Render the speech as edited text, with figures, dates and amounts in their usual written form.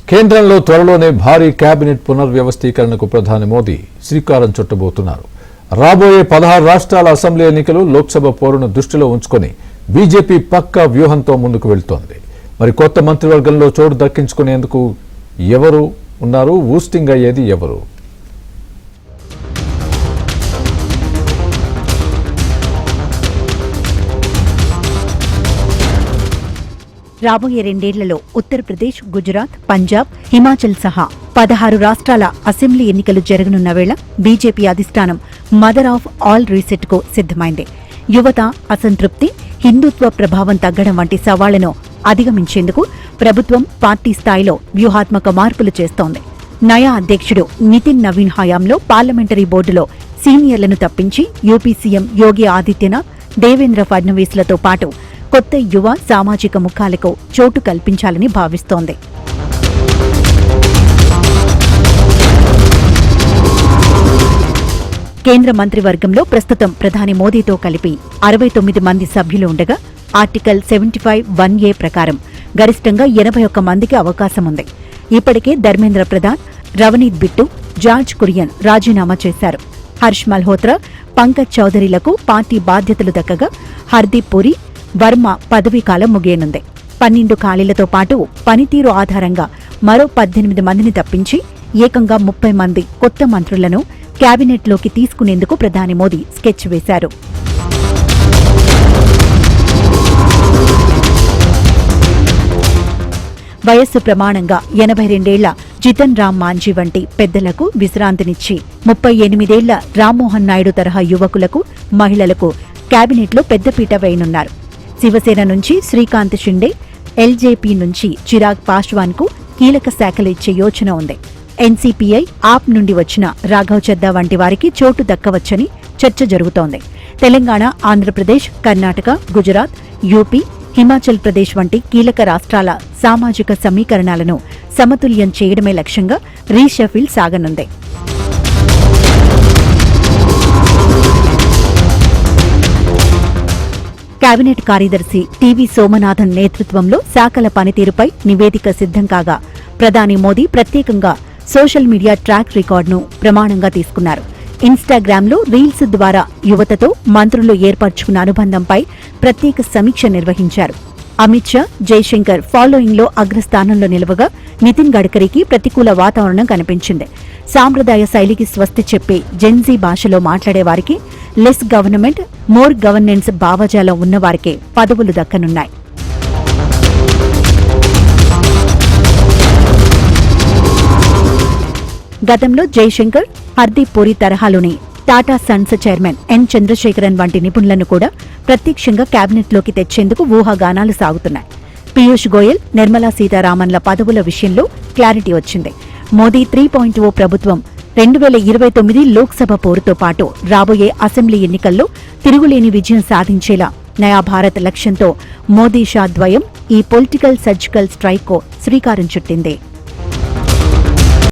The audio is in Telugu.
కేంద్రంలో త్వరలోనే భారీ కేబినెట్ పునర్వ్యవస్థీకరణకు ప్రధాని మోదీ శ్రీకారం చుట్టబోతున్నారు. రాబోయే 16 రాష్ట్రాల అసెంబ్లీ ఎన్నికలు, లోక్సభ పోరును దృష్టిలో ఉంచుకొని బీజేపీ పక్కా వ్యూహంతో ముందుకు వెళ్తోంది. మరి కొత్త మంత్రివర్గంలో చోటు దక్కించుకునేందుకు ఎవరు ఉన్నారు? ఊస్టింగ్ అయ్యేది ఎవరు? రాబోయే 2 ఏళ్లలో ఉత్తరప్రదేశ్, గుజరాత్, పంజాబ్, హిమాచల్ సహా 16 రాష్ట్రాల అసెంబ్లీ ఎన్నికలు జరగనున్న వేళ బీజేపీ అధిష్టానం మదర్ ఆఫ్ ఆల్ రీసెట్ కు సిద్దమైంది. యువత అసంతృప్తి, హిందుత్వ ప్రభావం తగ్గడం వంటి సవాళ్లను అధిగమించేందుకు ప్రభుత్వం పార్టీ స్థాయిలో వ్యూహాత్మక మార్పులు చేస్తోంది. నయా అధ్యక్షుడు నితిన్ నవీన్ హయాంలో పార్లమెంటరీ బోర్డులో సీనియర్లను తప్పించి యూపీ సీఎం యోగి ఆదిత్యనాథ్, దేవేంద్ర ఫడ్నవీస్లతో పాటు కొత్త యువ సామాజిక ముఖాలకు చోటు కల్పించాలని భావిస్తోంది. కేంద్ర మంత్రివర్గంలో ప్రస్తుతం ప్రధాని మోదీతో కలిపి 69 మంది సభ్యులు ఉండగా ఆర్టికల్ 75(1)A ప్రకారం గరిష్టంగా 81 మందికి అవకాశముంది. ఇప్పటికే ధర్మేంద్ర ప్రధాన్, రవనీత్ బిట్టు, జార్జ్ కురియన్ రాజీనామా చేశారు. హర్ష్ మల్హోత్రా, పంకజ్ చౌదరిలకు పార్టీ బాధ్యతలు దక్కగా హర్దీప్ పురి, వర్మ పదవీకాలం ముగియనుంది. 12 ఖాళీలతో పాటు పనితీరు ఆధారంగా మరో 18 మందిని తప్పించి ఏకంగా 30 మంది కొత్త మంత్రులను కేబినెట్లోకి తీసుకునేందుకు ప్రధాని మోదీ స్కెచ్ వేశారు. వయస్సు ప్రమాణంగా 82 ఏళ్ల జితన్ రామ్ మాంఝీ వంటి పెద్దలకు విశ్రాంతినిచ్చి 38 ఏళ్ల రామ్మోహన్ నాయుడు తరహా యువకులకు, మహిళలకు కేబినెట్లో పెద్దపీట వేయనున్నారు. శివసేన నుంచి శ్రీకాంత్ షిండే, ఎల్జేపీ నుంచి చిరాగ్ పాశ్వాన్ కు కీలక శాఖలు ఇచ్చే యోచన ఉంది. ఎన్సీపీఐ, ఆప్ నుండి వచ్చిన రాఘవ్ చద్దా వంటి వారికి చోటు దక్కవచ్చని చర్చ జరుగుతోంది. తెలంగాణ, ఆంధ్రప్రదేశ్, కర్ణాటక, గుజరాత్, యూపీ, హిమాచల్ ప్రదేశ్ వంటి కీలక రాష్ట్రాల సామాజిక సమీకరణాలను సమతుల్యం చేయడమే లక్ష్యంగా రీషఫిల్ సాగనుంది. కేబినెట్ కార్యదర్శి టీవీ సోమనాథన్ నేతృత్వంలో శాఖల పనితీరుపై నివేదిక సిద్ధం కాగా ప్రధాని మోదీ ప్రత్యేకంగా సోషల్ మీడియా ట్రాక్ రికార్డును ప్రమాణంగా తీసుకున్నారు. ఇన్స్టాగ్రామ్లో రీల్స్ ద్వారా యువతతో మంత్రులు ఏర్పరచుకున్న అనుబంధంపై ప్రత్యేక సమీక్ష నిర్వహించారు. అమిత్ షా, జైశంకర్ ఫాలోయింగ్లో అగ్రస్థానంలో నిలవగా నితిన్ గడ్కరీకి ప్రతికూల వాతావరణం కనిపించింది. సాంప్రదాయ శైలికి స్వస్తి చెప్పే జెన్జీ భాషలో మాట్లాడేవారికి, లెస్ గవర్నమెంట్, మోర్ గవర్నెన్స్ భావజాలం ఉన్నవారికే పదవులు దక్కనున్నాయి. గతంలో జైశంకర్, హర్దీప్ పురి తరహాలోని Tata Sons chairman N Chandrasekaran వంటి నిపుణులను కూడా ప్రత్యక్షంగా కేబినెట్లోకి తెచ్చేందుకు ఊహాగానాలు సాగుతున్నాయి. పీయూష్ గోయల్, నిర్మలా సీతారామన్ల పదవుల విషయంలో క్లారిటీ వచ్చింది. మోదీ 3.0 ప్రభుత్వం 2029 లోక్సభ పోరుతో పాటు రాబోయే అసెంబ్లీ ఎన్నికల్లో తిరుగులేని విజయం సాధించేలా నయా భారత్ లక్ష్యంతో మోదీ షా ద్వయం ఈ పొలిటికల్ సర్జికల్ స్ట్రైక్కు శ్రీకారం చుట్టింది.